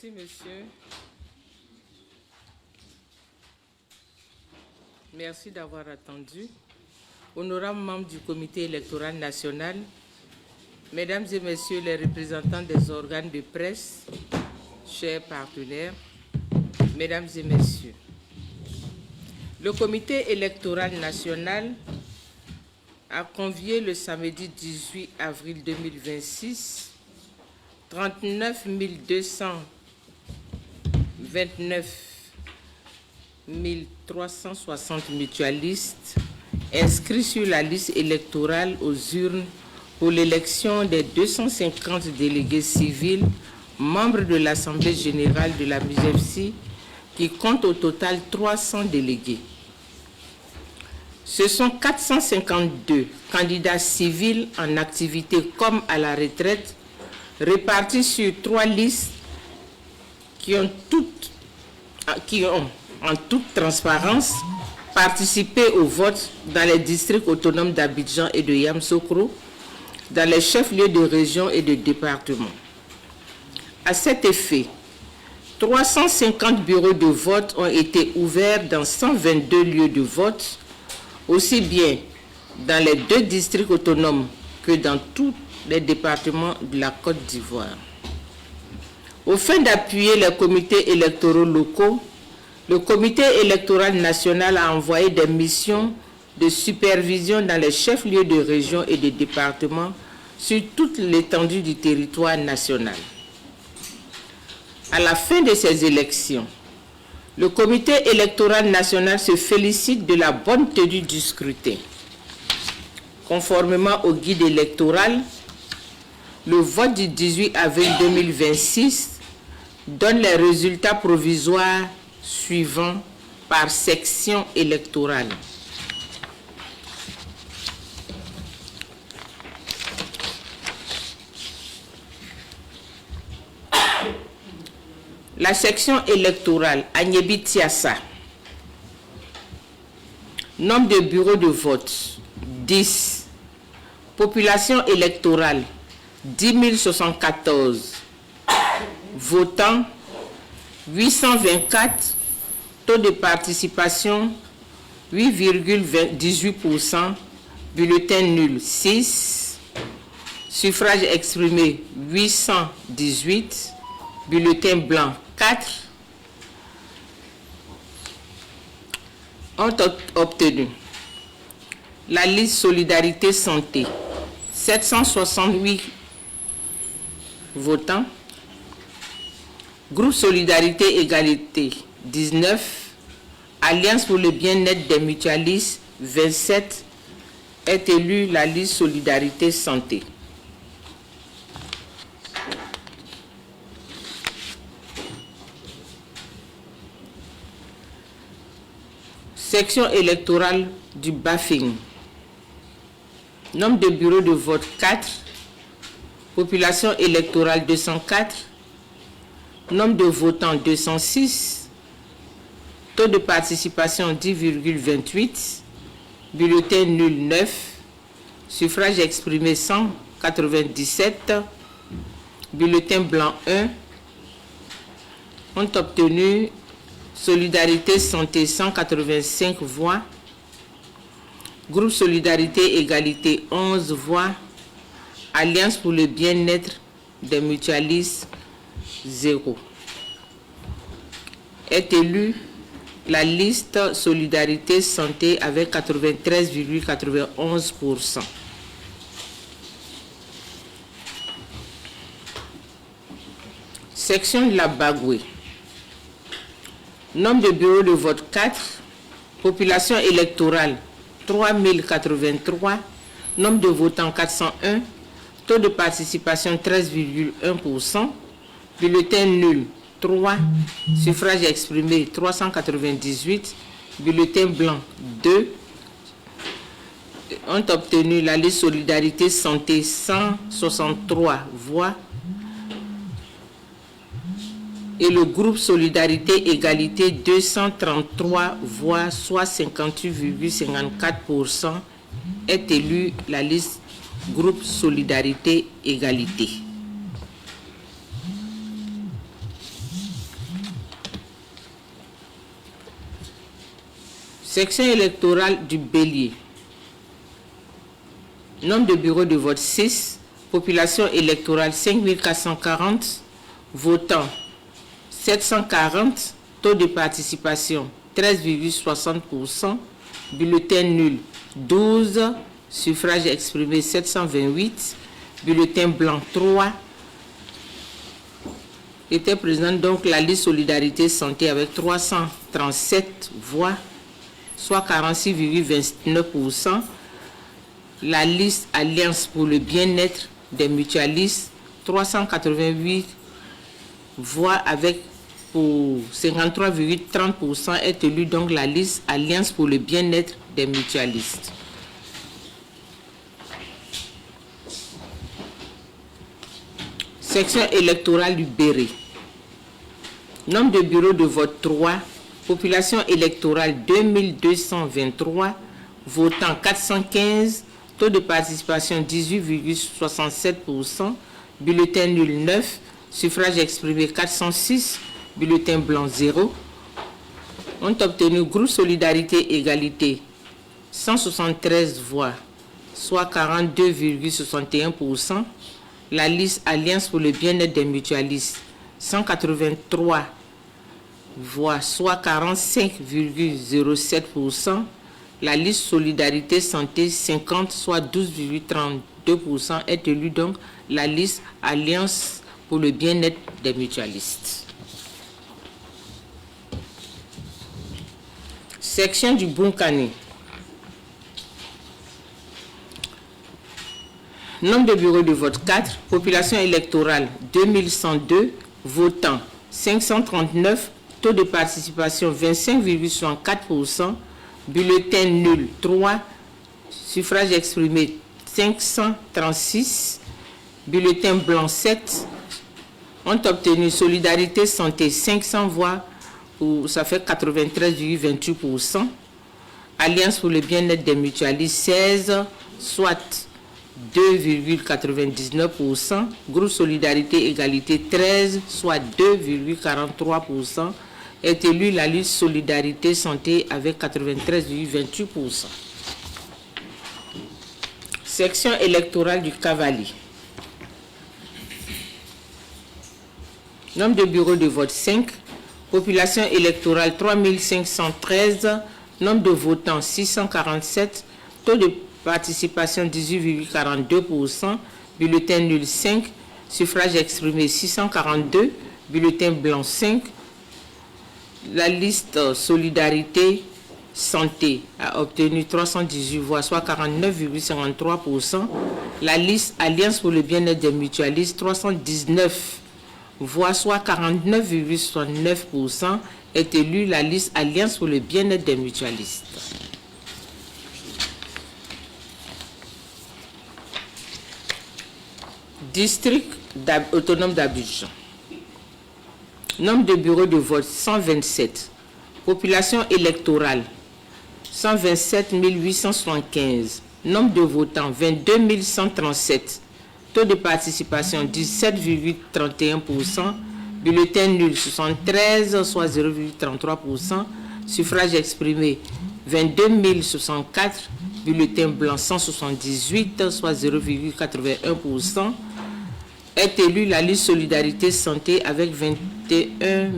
Merci, monsieur. Merci d'avoir attendu. Honorables membres du comité électoral national, mesdames et messieurs les représentants des organes de presse, chers partenaires, mesdames et messieurs, le comité électoral national a convié le samedi 18 avril 2026 39 229 360 mutualistes inscrits sur la liste électorale aux urnes pour l'élection des 250 délégués civils membres de l'Assemblée générale de la MUJEPSI qui compte au total 300 délégués. Ce sont 452 candidats civils en activité comme à la retraite répartis sur 3 listes qui ont en toute transparence participé au vote dans les districts autonomes d'Abidjan et de Yamoussoukro, dans les chefs-lieux de région et de département. À cet effet, 350 bureaux de vote ont été ouverts dans 122 lieux de vote, aussi bien dans les 2 districts autonomes que dans tous les départements de la Côte d'Ivoire. Au fin d'appuyer les comités électoraux locaux, le comité électoral national a envoyé des missions de supervision dans les chefs-lieux de région et de départements sur toute l'étendue du territoire national. À la fin de ces élections, le comité électoral national se félicite de la bonne tenue du scrutin. Conformément au guide électoral, le vote du 18 avril 2026 donne les résultats provisoires suivants par section électorale. La section électorale Agnébi-Tiassa. Nombre de bureaux de vote 10. Population électorale 10 074. Votants 824. Taux de participation 8,18%. Bulletin nul 6. Suffrage exprimé 818. Bulletin blanc 4 ont obtenu la liste Solidarité Santé 768 votants, groupe Solidarité Égalité 19, Alliance pour le bien-être des mutualistes 27 est élu la liste Solidarité Santé. Section électorale du Bafing. Nombre de bureaux de vote 4. Population électorale 204. Nombre de votants 206. Taux de participation 10,28. Bulletin nul 9. Suffrage exprimé 197. Bulletin blanc 1. Ont obtenu Solidarité Santé 185 voix, groupe Solidarité Égalité 11 voix, Alliance pour le bien-être des mutualistes 0. Est élue la liste Solidarité Santé avec 93,91%. Section de la Bagoué. Nombre de bureaux de vote 4, population électorale 3083, nombre de votants 401, taux de participation 13,1%, bulletin nul 3, suffrage exprimé 398, bulletin blanc 2, ont obtenu la liste Solidarité Santé 163 voix, et le groupe Solidarité Égalité 233 voix, soit 58,54%, est élu la liste groupe Solidarité Égalité. Section électorale du Bélier. Nombre de bureaux de vote 6. Population électorale 5440. Votants 740. Taux de participation 13,60%. Bulletin nul 12. Suffrage exprimé 728. Bulletin blanc 3. Était présente donc la liste Solidarité Santé avec 337 voix, soit 46,29%. La liste Alliance pour le bien-être des mutualistes, 388 voix avec pour 53,30% est élue donc la liste Alliance pour le bien-être des mutualistes. Section électorale du Béret. Nombre de bureaux de vote 3. Population électorale 2223. Votants 415. Taux de participation 18,67%. Bulletin nul 9. Suffrage exprimé 406. Bulletin blanc 0. Ont obtenu groupe Solidarité Égalité 173 voix, soit 42,61%. La liste Alliance pour le bien-être des mutualistes, 183 voix, soit 45,07%. La liste Solidarité Santé, 50, soit 12,32%, est élue donc la liste Alliance pour le bien-être des mutualistes. Section du Bunkani. Nombre de bureaux de vote 4, population électorale 2102, votants 539, taux de participation 25,64%, bulletin nul 3, suffrage exprimé 536, bulletin blanc 7, ont obtenu Solidarité Santé 500 voix, ça fait 93,28%, Alliance pour le bien-être des mutualistes 16, soit 2,99%, groupe Solidarité Égalité 13, soit 2,43%, est élu la liste Solidarité Santé avec 93,28%. Section électorale du Cavalier. Nombre de bureaux de vote 5, population électorale 3513, nombre de votants 647, taux de participation 18,42%, bulletin nul 5, suffrage exprimé 642, bulletin blanc 5. La liste Solidarité Santé a obtenu 318 voix, soit 49,53%. La liste Alliance pour le bien-être des mutualistes, 319 voix, soit 49,69%, est élue la liste Alliance pour le bien-être des mutualistes. District autonome d'Abidjan. Nombre de bureaux de vote 127. Population électorale 127 875. Nombre de votants 22 137. Taux de participation 17,31%. Bulletin nul 73, soit 0,33%. Suffrage exprimé 22 064. Bulletin blanc 178, soit 0,81%. Est élue la liste Solidarité Santé avec 21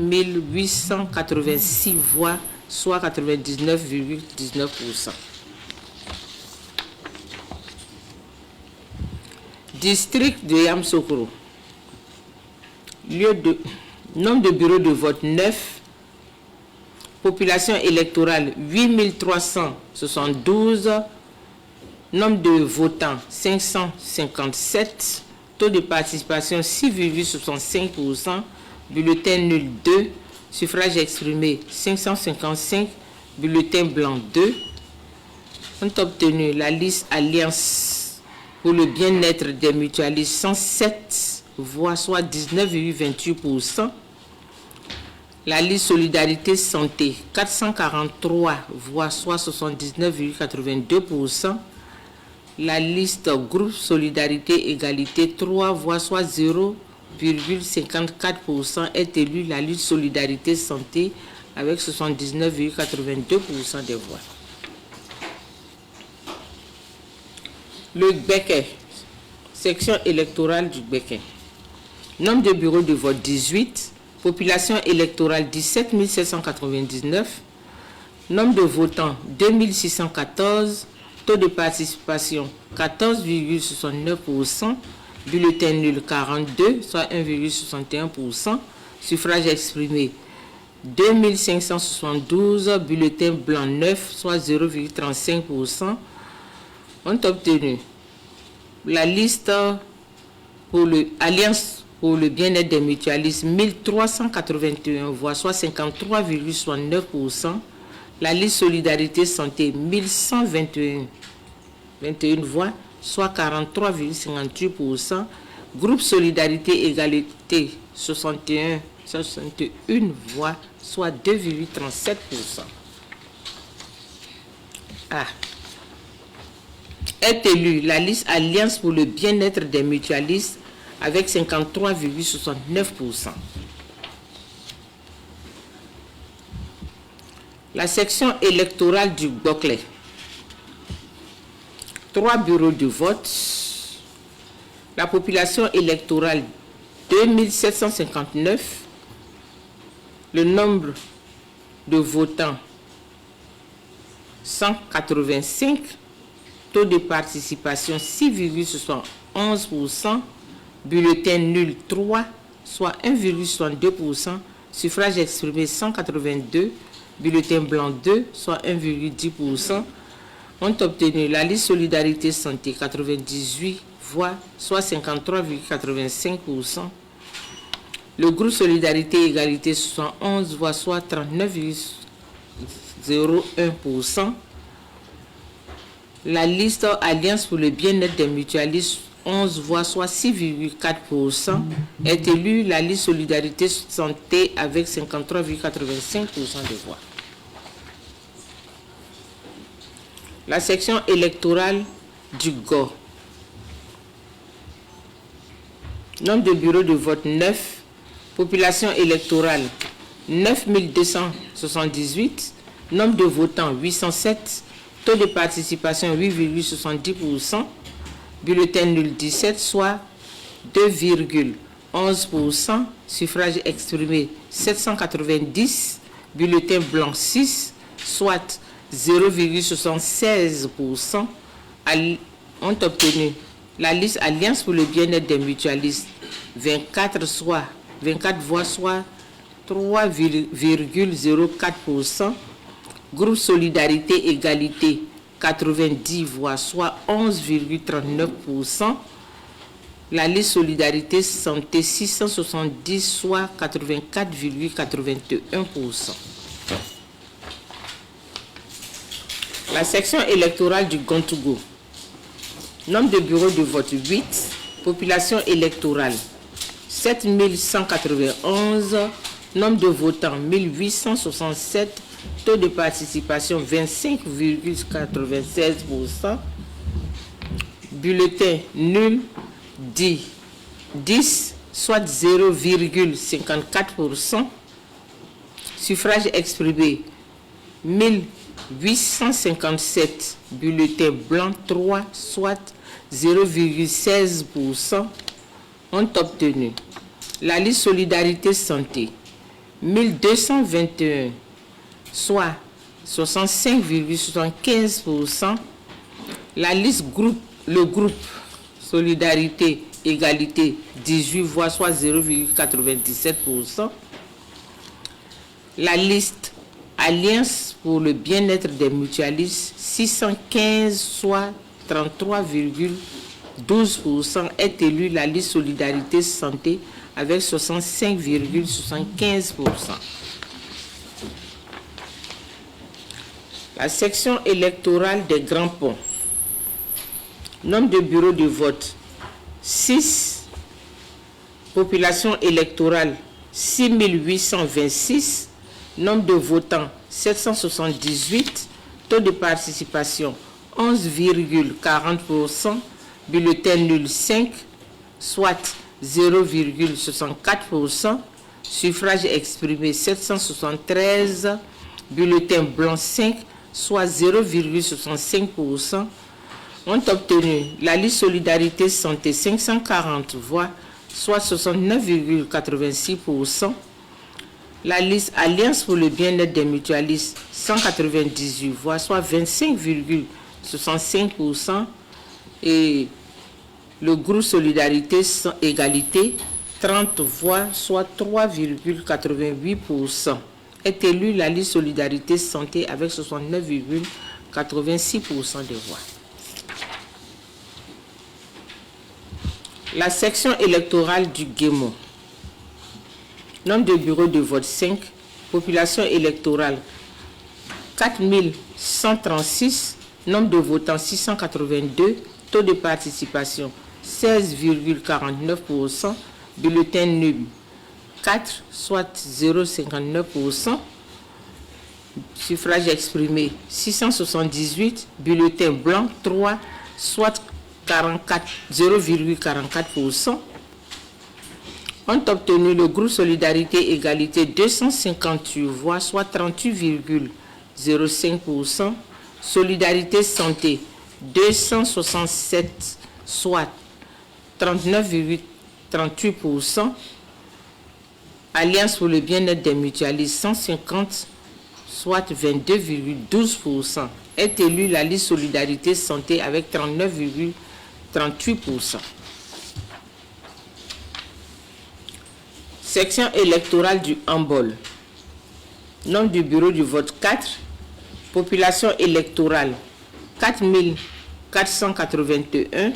886 voix, soit 99,19%. District de Yamoussoukro. Nombre de bureaux de vote 9. Population électorale 8372. Nombre de votants 557. Taux de participation 6,65%, bulletin nul 2, suffrage exprimé 555, bulletin blanc 2. Ont obtenu la liste Alliance pour le bien-être des mutualistes 107 voix, soit 19,28%. La liste Solidarité Santé 443 voix, soit 79,82%. La liste groupe Solidarité Égalité 3 voix, soit 0,54%, est élue la liste Solidarité Santé avec 79,82% des voix. Le Gbeke, section électorale du Gbeke. Nombre de bureaux de vote 18, population électorale 17 799, nombre de votants 2614, taux de participation 14,69%, bulletin nul 42, soit 1,61%, suffrage exprimé 2572, bulletin blanc 9, soit 0,35%, ont obtenu la liste pour l'Alliance pour le bien-être des mutualistes 1381 voix, soit 53,69%. La liste Solidarité Santé 1121 voix, soit 43,58%. Groupe Solidarité Égalité 61 voix, soit 2,37%. Est élue la liste Alliance pour le bien-être des mutualistes avec 53,69%. La section électorale du Gbokle. 3 bureaux de vote. La population électorale 2759. Le nombre de votants 185. Taux de participation 6,71%, bulletin nul 3, soit 1,62%, suffrage exprimé 182, bulletin blanc 2, soit 1,10%, ont obtenu la liste Solidarité Santé 98 voix, soit 53,85%, le groupe Solidarité Égalité 71 voix, soit 39,01%, la liste Alliance pour le bien-être des mutualistes 11 voix, soit 6,4%, est élue la liste Solidarité Santé avec 53,85% de voix. La section électorale du GO. Nombre de bureaux de vote 9, population électorale 9278, nombre de votants 807, taux de participation 8,70%, bulletin nul 17, soit 2,11%, suffrage exprimé 790, bulletin blanc 6, soit 0,76%, ont obtenu la liste Alliance pour le bien-être des mutualistes 24 voix, soit 3,04%, groupe Solidarité Égalité 90 voix, soit 11,39%. La liste Solidarité Santé 670, soit 84,81%. La section électorale du Gontougou. Nombre de bureaux de vote 8. Population électorale 7191. Nombre de votants 1867. Taux de participation 25,96%. Bulletin nul 10, soit 0,54%. Suffrage exprimé 1857. Bulletin blanc 3, soit 0,16%. Ont obtenu la liste Solidarité Santé 1221, soit 65,75%. La liste le groupe Solidarité Égalité 18 voix, soit 0,97%. La liste Alliance pour le bien-être des mutualistes 615, soit 33,12%, est élue la liste Solidarité Santé avec 65,75%. La section électorale des Grands Ponts. Nombre de bureaux de vote 6. Population électorale 6826. Nombre de votants 778. Taux de participation 11,40%. Bulletin nul 5, soit 0,64%. Suffrage exprimé 773, bulletins blancs 5, soit 0,65%. Ont obtenu la liste Solidarité Santé 540 voix, soit 69,86%. La liste Alliance pour le bien-être des mutualistes 198 voix, soit 25,65%. Et le groupe Solidarité sans égalité 30 voix, soit 3,88%. Est élue la liste Solidarité Santé avec 69,86% des voix. La section électorale du Guémon. Nombre de bureaux de vote 5. Population électorale 4136. Nombre de votants 682. Taux de participation 16,49%. Bulletin nul 4, soit 0,59%. Suffrage exprimé 678. Bulletin blanc 3, soit 0,44%. Ont obtenu le groupe Solidarité Égalité 258 voix, soit 38,05%. Solidarité Santé 267, soit 39,38%. Alliance pour le bien-être des mutualistes 150, soit 22,12%. Est élue la liste Solidarité Santé avec 39,38%. Section électorale du Hambol. Nombre du bureau du vote 4. Population électorale 4481.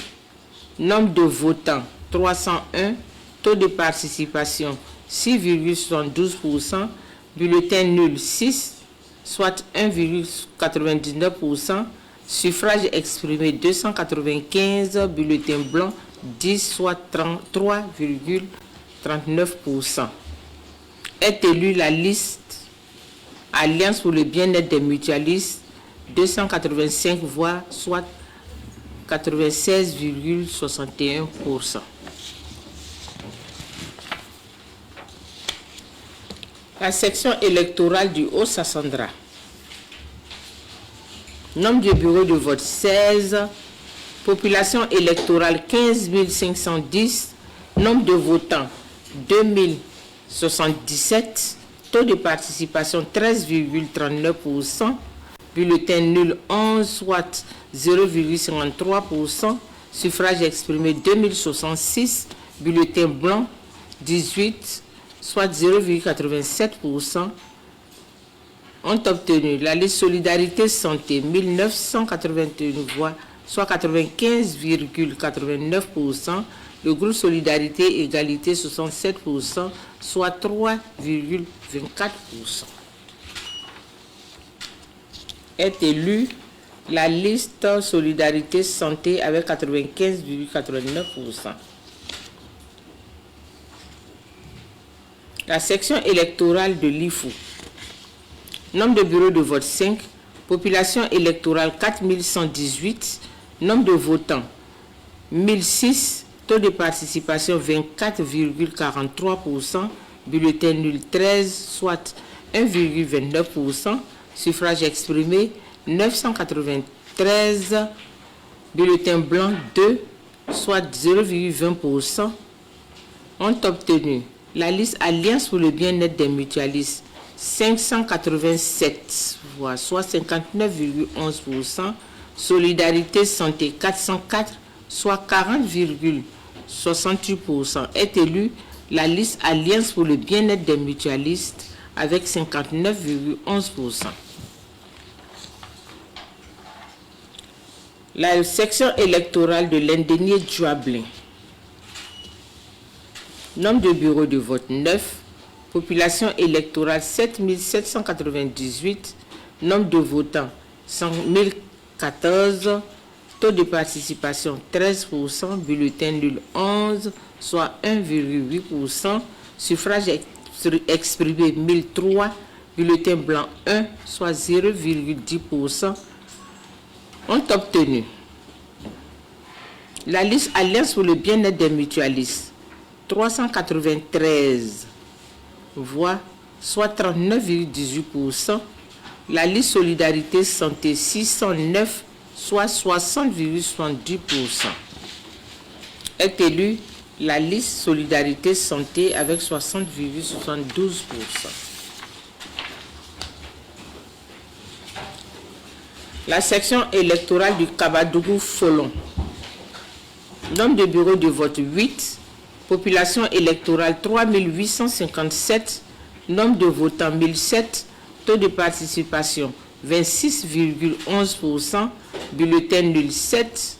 Nombre de votants 301. Taux de participation 6,72%. Bulletin nul 6, soit 1,99%. Suffrage exprimé 295. Bulletin blanc 10, soit 33,39%. Est élue la liste Alliance pour le bien-être des mutualistes 285 voix, soit 96,61%. La section électorale du Haut-Sassandra. Nombre de bureaux de vote 16. Population électorale 15 510. Nombre de votants 2077. Taux de participation 13,39%. Bulletin nul 11, soit 0,53%. Suffrage exprimé 2066. Bulletin blanc 18, soit 0,87%. Ont obtenu la liste Solidarité Santé 1981 voix, soit 95,89%. Le groupe Solidarité Égalité 67%, soit 3,24%. Est élue la liste Solidarité Santé avec 95,89%. La section électorale de l'IFU. Nombre de bureaux de vote 5. Population électorale 4118. Nombre de votants 1006. Taux de participation 24,43%. Bulletin nul 13, soit 1,29%. Suffrage exprimé 993. Bulletin blanc 2, soit 0,20%. Ont obtenu la liste Alliance pour le bien-être des mutualistes 587 voix, soit 59,11%. Solidarité Santé 404, soit 40,68%. Est élue la liste Alliance pour le bien-être des mutualistes avec 59,11%. La section électorale de l'Indénié Djuablin. Nombre de bureaux de vote 9. Population électorale 7798. Nombre de votants 100 014. Taux de participation 13%. Bulletin nul 11, soit 1,8%. Suffrage exprimé 1003. Bulletin blanc 1, soit 0,10%. Ont obtenu la liste Alliance pour le bien-être des mutualistes 393 voix, soit 39,18%. La liste Solidarité Santé 609, soit 60,70%. Est élue la liste Solidarité Santé avec 60,72%. La section électorale du Kabadougou-Folon. Nombre de bureaux de vote 8. Population électorale 3857. Nombre de votants 1007. Taux de participation 26,11%. Bulletin nul 7,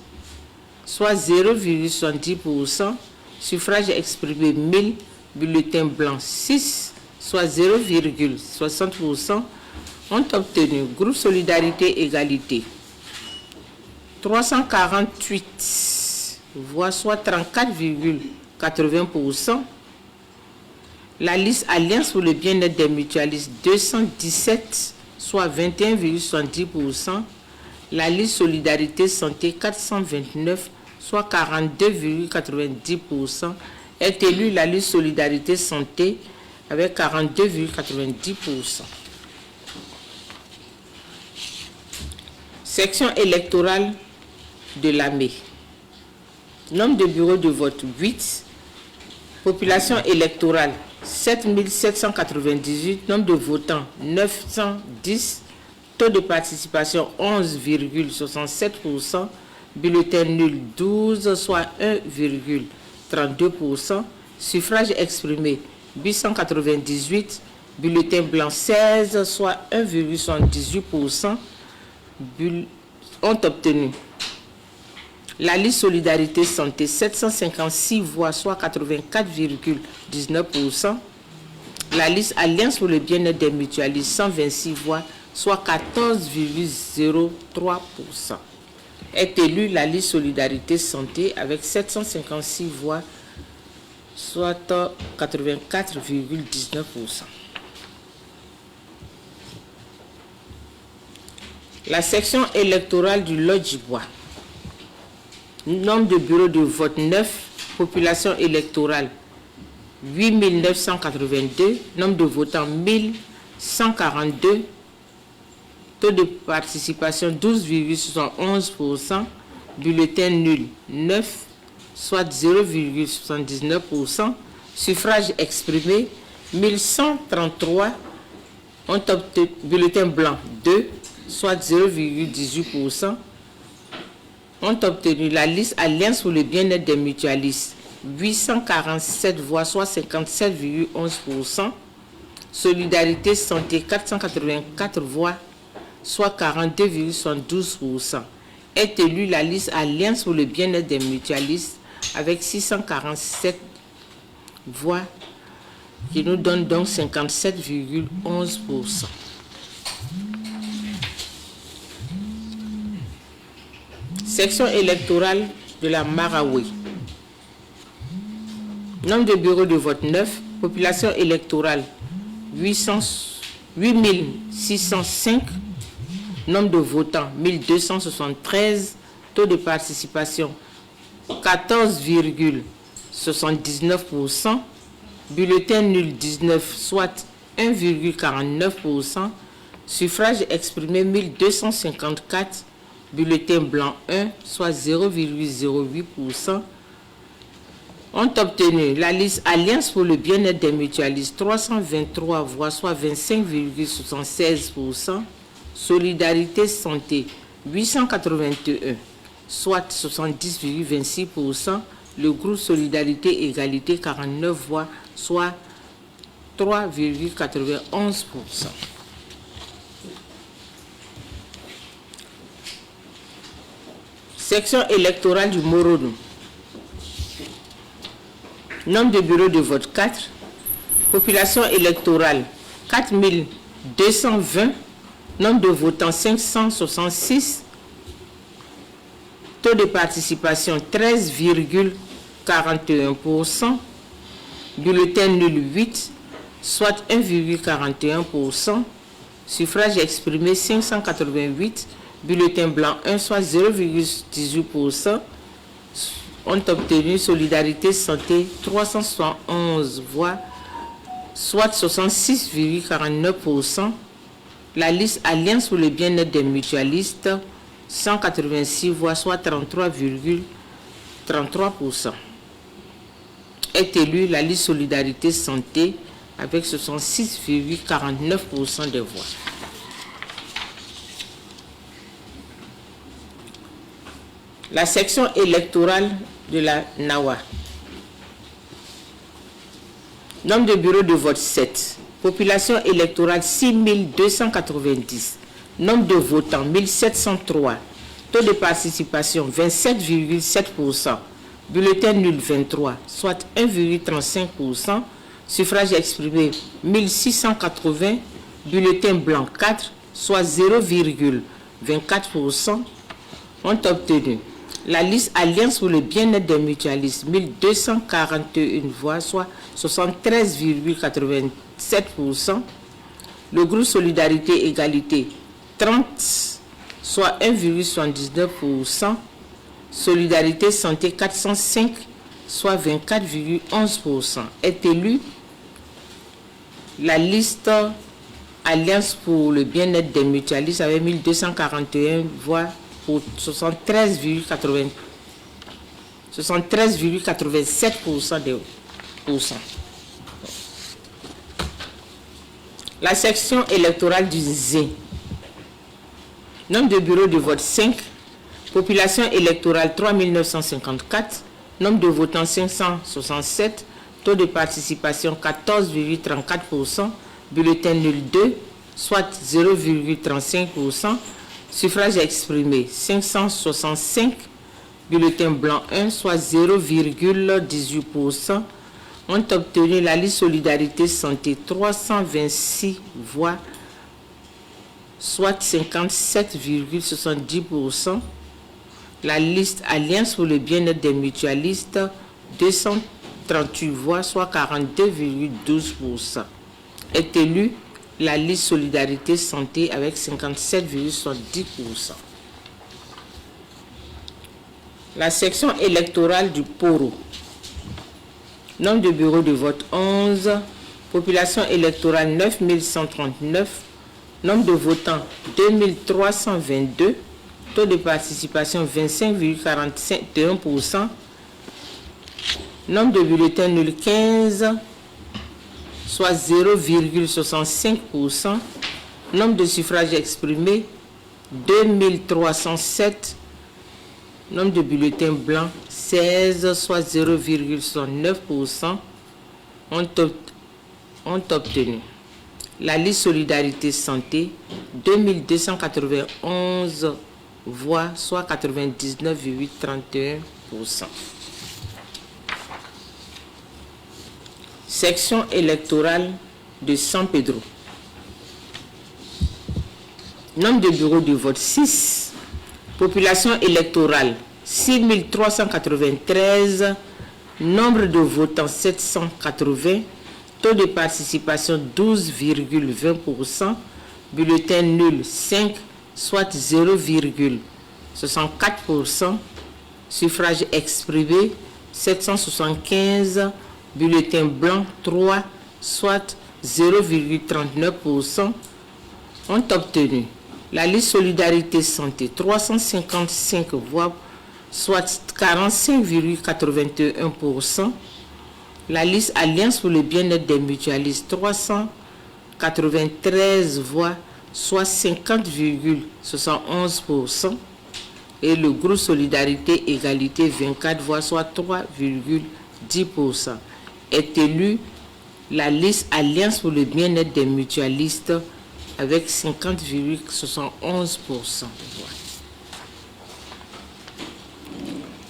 soit 0,70%. Suffrage exprimé 1000. Bulletin blanc 6, soit 0,60%. Ont obtenu groupe Solidarité Égalité 348 voix, soit 34,80%. La liste Alliance pour le bien-être des mutualistes 217, soit 21,70%. La liste Solidarité Santé 429, soit 42,90%. Est élue la liste Solidarité Santé avec 42,90%. Section électorale de l'AME. Nombre de bureaux de vote 8. Population électorale 7798. Nombre de votants 910. Taux de participation 11,67%. Bulletin nul 12, soit 1,32%. Suffrage exprimé 898. Bulletin blanc 16, soit 1,78%. Ont obtenu la liste Solidarité Santé 756 voix, soit 84,19%. La liste Alliance pour le bien-être des mutualistes 126 voix, soit 14,03%. Est élue la liste Solidarité Santé avec 756 voix, soit 84,19%. La section électorale du Lodjibois. Nombre de bureaux de vote 9. Population électorale 8982. Nombre de votants 1142. Taux de participation 12,71%. Bulletin nul 9, soit 0,79%. Suffrage exprimé 1133. Ont obtenu bulletin blanc 2, soit 0,18%, ont obtenu la liste Alliance pour le bien-être des mutualistes 847 voix, soit 57,11%. Solidarité Santé 484 voix, soit 42,72%. Est élue la liste Alliance pour le bien-être des mutualistes avec 647 voix, qui nous donne donc 57,11%. Section électorale de la Marawi. Nombre de bureaux de vote 9. Population électorale 8605. Nombre de votants 1273. Taux de participation 14,79%. Bulletin nul 19, soit 1,49%. Suffrage exprimé 1254. Bulletin blanc 1, soit 0,08%. Ont obtenu la liste Alliance pour le bien-être des mutualistes 323 voix, soit 25,76%. Solidarité Santé 881, soit 70,26%. Le groupe Solidarité Égalité 49 voix, soit 3,91%. Section électorale du Moronou. Nombre de bureaux de vote 4. Population électorale 4220. Nombre de votants 566. Taux de participation 13,41%. Bulletin nul 8, soit 1,41%. Suffrage exprimé 588. Bulletin blanc 1, soit 0,18%. Ont obtenu Solidarité Santé 371 voix, soit 66,49%. La liste Alliance pour le bien-être des mutualistes, 186 voix, soit 33,33%. Est élue la liste Solidarité Santé avec 66,49% des voix. La section électorale de la NAWA. Nombre de bureaux de vote 7. Population électorale 6290. Nombre de votants 1703. Taux de participation 27,7%. Bulletin nul 23, soit 1,35%. Suffrage exprimé 1680. Bulletin blanc 4, soit 0,24%. Ont obtenu la liste Alliance pour le bien-être des mutualistes, 1241 voix, soit 73,87%. Le groupe Solidarité Égalité, 30, soit 1,79%. Solidarité Santé, 405, soit 24,11%. Est élue la liste Alliance pour le bien-être des mutualistes avec 1241 voix pour 73,87% des pourcents. La section électorale du Z. Nombre de bureaux de vote 5. Population électorale 3954. Nombre de votants 567. Taux de participation 14,34%. Bulletin nul 2, soit 0,35%. Suffrage exprimé 565. Bulletin blanc 1, soit 0,18%. Ont obtenu la liste Solidarité Santé 326 voix, soit 57,70%. La liste Alliance pour le bien-être des mutualistes 238 voix, soit 42,12%. Est élue la liste Solidarité Santé avec 57,70%. La section électorale du Poro. Nombre de bureaux de vote 11. Population électorale 9139. Nombre de votants 2322. Taux de participation 25,41%. Nombre de bulletins nuls 15, soit 0,65%. Nombre de suffrages exprimés 2307. Nombre de bulletins blancs 16, soit 0,69%. Ont obtenu la liste Solidarité Santé 2291 voix, soit 99,31%. Section électorale de San Pedro. Nombre de bureaux de vote 6. Population électorale 6393. Nombre de votants 780. Taux de participation 12,20%. Bulletin nul 5, soit 0,64%. Suffrage exprimé 775. Bulletin blanc 3, soit 0,39%. Ont obtenu la liste Solidarité Santé 355 voix, soit 45,81%. La liste Alliance pour le bien-être des mutualistes 393 voix, soit 50,71%. Et le groupe Solidarité Égalité 24 voix, soit 3,10%. Est élue la liste Alliance pour le bien-être des mutualistes avec 50,71% de voix.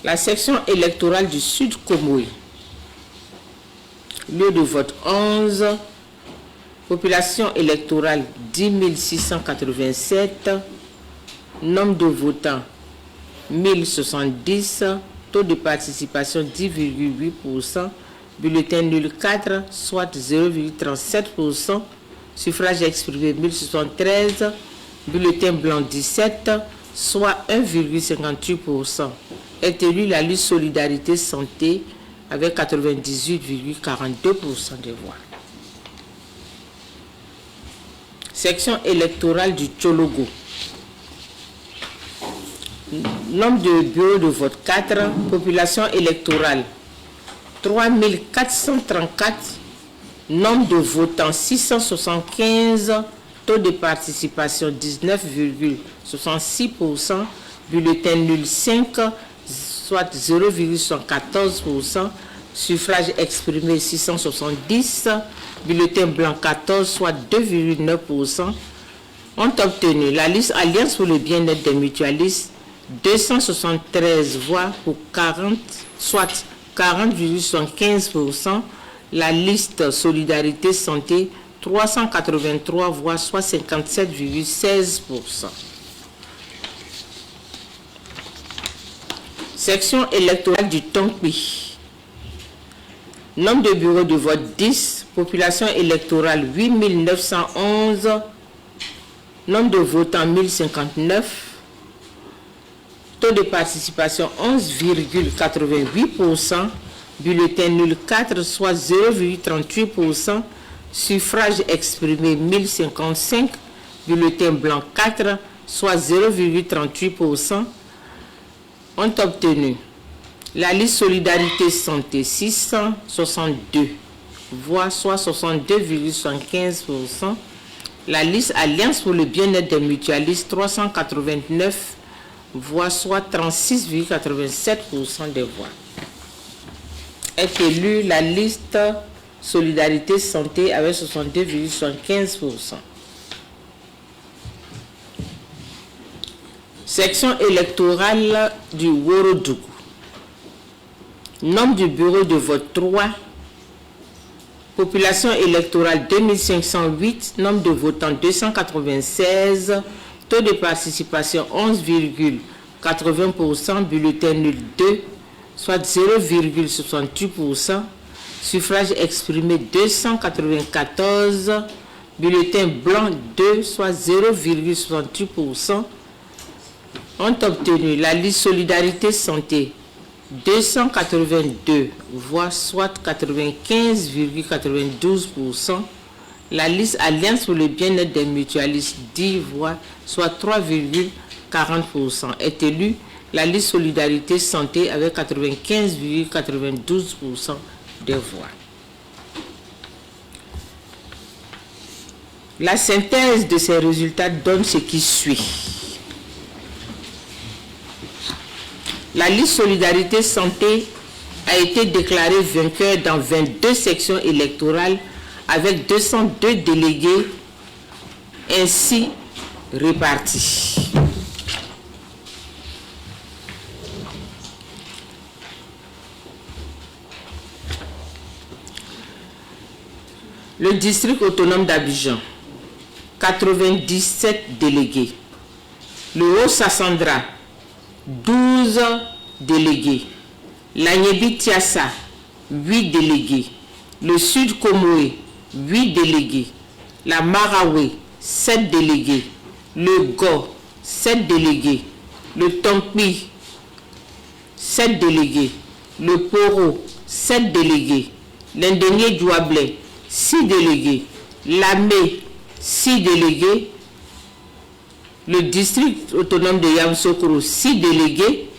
La section électorale du Sud Comoé. Lieu de vote 11. Population électorale 10 687. Nombre de votants 1070. Taux de participation 10,8%. Bulletin nul 4, soit 0,37%. Suffrage exprimé 1073. Bulletin blanc 17, soit 1,58%. Est élue la liste Solidarité Santé avec 98,42% des voix. Section électorale du Tchologo. Nombre de bureaux de vote 4. Population électorale 3434. Nombre de votants 675. Taux de participation 19,66%. Bulletin nul 5, soit 0,14%. Suffrage exprimé 670. Bulletin blanc 14, soit 2,9%. Ont obtenu la liste Alliance pour le bien-être des mutualistes 273 voix pour 40, soit 40,75%. La liste Solidarité Santé 383 voix, soit 57,16%. Section électorale du Tonkpi. Nombre de bureaux de vote 10. Population électorale 8911. Nombre de votants 1059. Taux de participation 11,88%. Bulletin nul 4, soit 0,38%. Suffrage exprimé 1055. Bulletin blanc 4, soit 0,38%. Ont obtenu la liste Solidarité Santé 662 voix, soit 62,75%. La liste Alliance pour le bien-être des mutualistes 389 voix, soit 36,87% des voix. Est élue la liste Solidarité Santé avec 62,75%. Section électorale du Worodougou. Nombre du bureau de vote 3. Population électorale 2508. Nombre de votants 296. Taux de participation 11,80%. Bulletin nul 2, soit 0,68%. Suffrage exprimé 294. Bulletin blanc 2, soit 0,68%. Ont obtenu la liste Solidarité Santé 282 voix, soit 95,92%. La liste Alliance pour le bien-être des mutualistes 10 voix, soit 3,40%. Est élue la liste Solidarité Santé avec 95,92% des voix. La synthèse de ces résultats donne ce qui suit. La liste Solidarité Santé a été déclarée vainqueur dans 22 sections électorales avec 202 délégués ainsi répartis. Le district autonome d'Abidjan, 97 délégués. Le Haut-Sassandra, 12 délégués. L'Agnébi-Tiassa, 8 délégués. Le Sud Comoé, 8 délégués. La Maraoué, 7 délégués. Le Go, 7 délégués. Le Tonkpi, 7 délégués. Le Poro, 7 délégués. L'Indénié Douablé, 6 délégués. Lamé, 6 délégués. Le district autonome de Yamoussoukro, 6 délégués.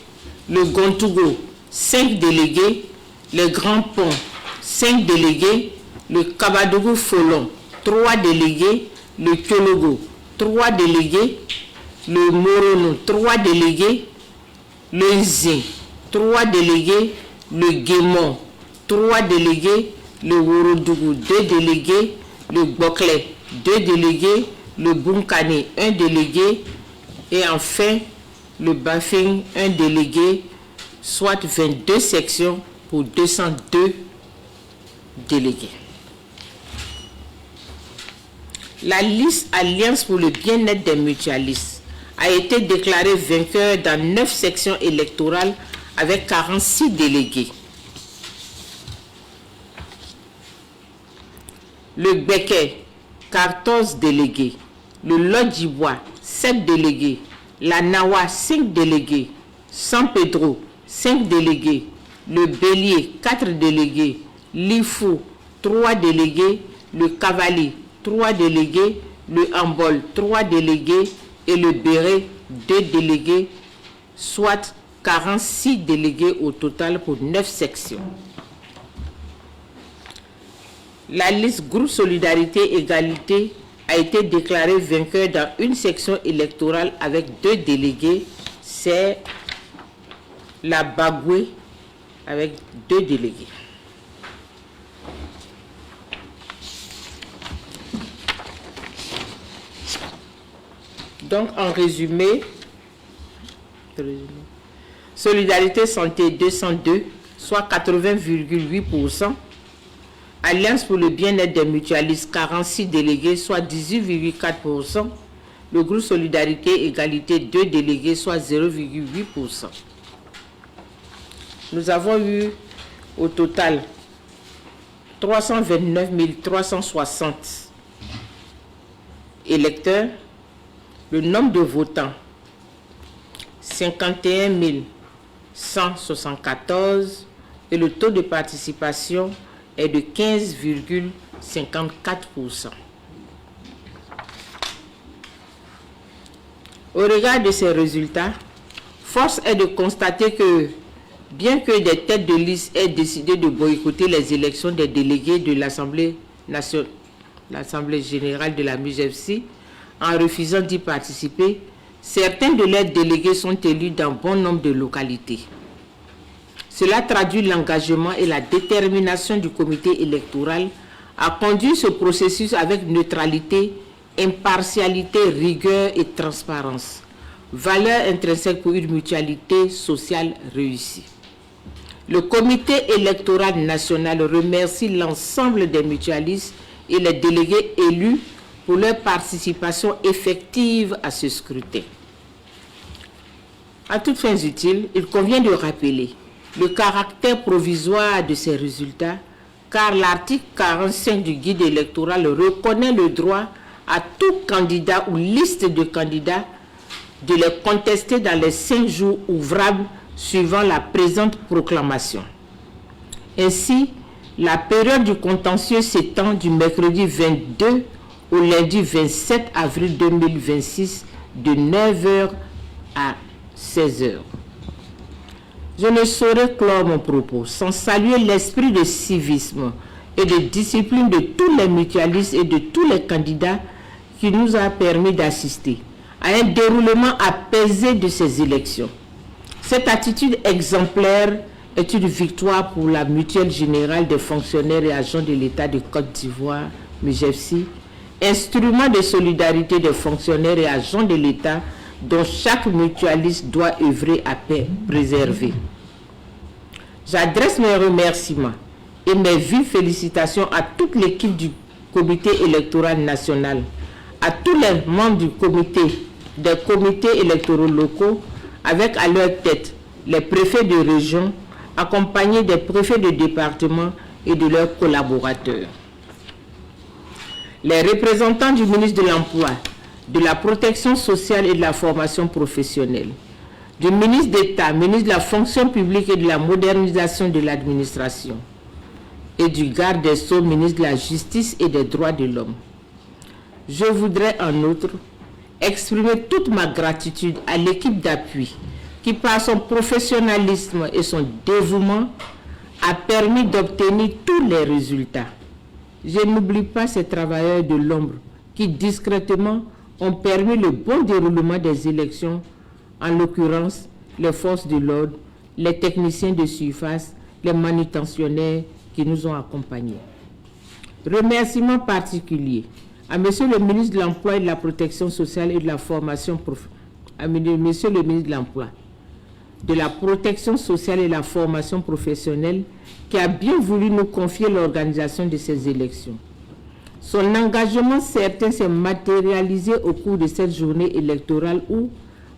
Le Gontougo, 5 délégués. Les Grands Ponts, 5 délégués. Le Kabadougou-Folon, 3 délégués. Le Tchologo, 3 délégués. Le Morono, 3 délégués. Le Nzin, 3 délégués. Le Guémon, 3 délégués. Le Worodougou, 2 délégués. Le Bokle, 2 délégués. Le Bunkani, 1 délégué, et enfin le Bafing, 1 délégué, soit 22 sections pour 202 délégués. La liste Alliance pour le bien-être des mutualistes a été déclarée vainqueur dans 9 sections électorales avec 46 délégués. Le Béquet, 14 délégués. Le Lodjibois, 7 délégués. La Nawa, 5 délégués. San Pedro, 5 délégués. Le Bélier, 4 délégués. L'Ifou, 3 délégués. Le Cavalier, 3 délégués. le handball 3 délégués et le béret 2 délégués, soit 46 délégués au total pour 9 sections. La liste Groupe Solidarité Égalité a été déclarée vainqueur dans une section électorale avec 2 délégués. C'est la Bagoué avec 2 délégués. Donc, en résumé, Solidarité Santé 202, soit 80,8%. Alliance pour le bien-être des mutualistes, 46 délégués, soit 18,4%. Le groupe Solidarité Égalité, 2 délégués, soit 0,8%. Nous avons eu au total 329 360 électeurs. Le nombre de votants, 51 174, et le taux de participation est de 15,54%. Au regard de ces résultats, force est de constater que, bien que des têtes de liste aient décidé de boycotter les élections des délégués de l'Assemblée générale de la MUJFC, en refusant d'y participer, certains de leurs délégués sont élus dans bon nombre de localités. Cela traduit l'engagement et la détermination du comité électoral à conduire ce processus avec neutralité, impartialité, rigueur et transparence, valeur intrinsèque pour une mutualité sociale réussie. Le comité électoral national remercie l'ensemble des mutualistes et les délégués élus pour leur participation effective à ce scrutin. À toutes fins utiles, il convient de rappeler le caractère provisoire de ces résultats, car l'article 45 du guide électoral reconnaît le droit à tout candidat ou liste de candidats de les contester dans les 5 jours ouvrables suivant la présente proclamation. Ainsi, la période du contentieux s'étend du mercredi 22 au lundi 27 avril 2026 de 9h à 16h. Je ne saurais clore mon propos sans saluer l'esprit de civisme et de discipline de tous les mutualistes et de tous les candidats qui nous a permis d'assister à un déroulement apaisé de ces élections. Cette attitude exemplaire est une victoire pour la Mutuelle Générale des fonctionnaires et agents de l'État de Côte d'Ivoire, MUJFC, instrument de solidarité des fonctionnaires et agents de l'État dont chaque mutualiste doit œuvrer à préserver. J'adresse mes remerciements et mes vives félicitations à toute l'équipe du comité électoral national, à tous les membres du comité, des comités électoraux locaux, avec à leur tête les préfets de région, accompagnés des préfets de département et de leurs collaborateurs. Les représentants du ministre de l'Emploi, de la Protection sociale et de la formation professionnelle, du ministre d'État, ministre de la Fonction publique et de la modernisation de l'administration, et du garde des Sceaux, ministre de la Justice et des droits de l'homme. Je voudrais en outre exprimer toute ma gratitude à l'équipe d'appui qui, par son professionnalisme et son dévouement, a permis d'obtenir tous les résultats. Je n'oublie pas ces travailleurs de l'ombre qui, discrètement, ont permis le bon déroulement des élections, en l'occurrence les forces de l'ordre, les techniciens de surface, les manutentionnaires qui nous ont accompagnés. Remerciements particuliers à Monsieur le ministre de l'Emploi et de la Protection sociale et de la formation Monsieur le ministre de l'Emploi, de la Protection sociale et de la formation professionnelle qui a bien voulu nous confier l'organisation de ces élections. Son engagement certain s'est matérialisé au cours de cette journée électorale où,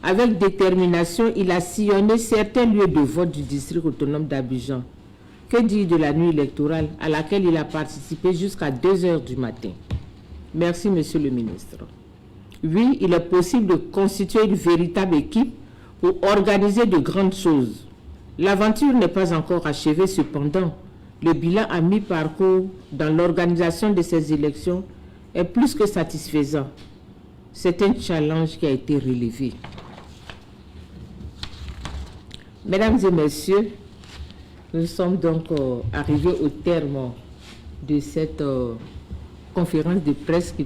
avec détermination, il a sillonné certains lieux de vote du district autonome d'Abidjan. Que dire de la nuit électorale à laquelle il a participé jusqu'à 2h du matin? Merci, Monsieur le ministre. Oui, il est possible de constituer une véritable équipe pour organiser de grandes choses. L'aventure n'est pas encore achevée, cependant. Le bilan à mi-parcours dans l'organisation de ces élections est plus que satisfaisant. C'est un challenge qui a été relevé. Mesdames et messieurs, nous sommes donc arrivés au terme de cette conférence de presse qui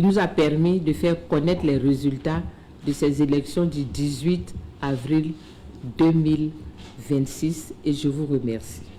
nous a permis de faire connaître les résultats de ces élections du 18 avril 2026 et je vous remercie.